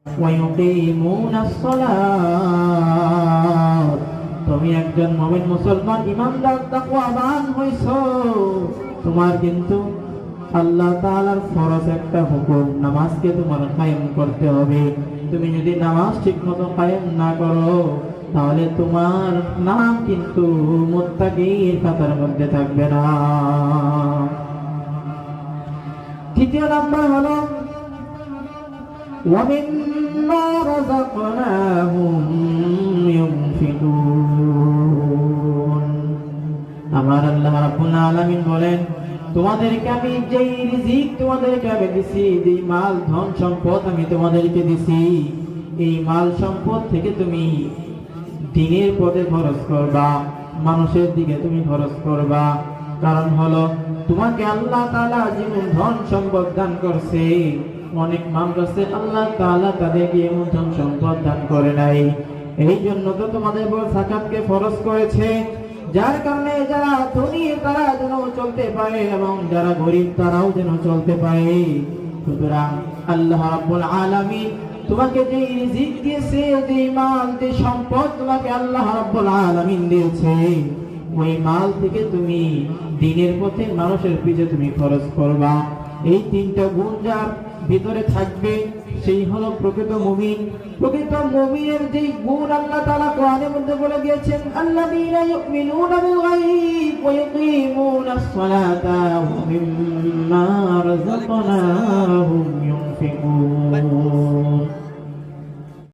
ويقيمون الصلاة তুমি একজন মুমিন মুসলমান ইমানদার তাকওয়াবান হইছো তোমার কিন্তু আল্লাহ তাআলার ফরজ একটা হুকুম নামাজকে তোমার কায়েম করতে হবে তুমি যদি নামাজ ঠিকমতো কায়েম না করো তাহলে তোমার নাম কিন্তু মুত্তাকির খাতার মধ্যে থাকবে না তৃতীয় নাম্বার হলো وَمِمَّا رَزَقْنَاهُمْ يُنْفِقُونَ আমার আল্লাহ রাব্বুল আলামিন বলেন তোমাদেরকে আমি যেই রিজিক তোমাদেরকে আমি দিছি যেই মাল ধন সম্পদ আমি তোমাদেরকে দিছি এই মাল সম্পদ থেকে তুমি দ্বীনের পথে খরচ করবা মানুষের দিকে তুমি খরচ করবা কারণ হলো তোমাকে আল্লাহ তাআলা যেমন ধন সম্পদ দান করছে অনেক মানুষ আছে আল্লাহ তাআলা তাদেরকে এমন ধন সম্পদ দান করে নাই এই জন্য তো তোমাদের উপর যাকাতকে ফরজ করেছে যার কারণে যারা ধনী তারা যেন চলতে পারে এবং যারা গরিব তারাও যেন চলতে পারে সুতরাং আল্লাহ রাব্বুল আলামিন তোমাকে যে রিজিক দিয়েছে যে মাল যে সম্পদ তোমাকে আল্লাহ রাব্বুল আলামিন দিয়েছে ওই মাল থেকে তুমি দ্বীনের পথে মানুষের পিছে তুমি খরচ করবা এই তিনটা গুণ যার ভিতরে থাকবে সেই হলো প্রকৃত মুমিন প্রকৃত মুমিনের যে গুণ আল্লাহ তাআলা কোরআনের মধ্যে বলে দিয়েছেন আল্লাযীনা ইউমিনুনা বিল গায়ব ওয়া ইউকিমুনাস সালাতা ওয়া মিম্মা রাযাকনাহুম ইউনফিকুন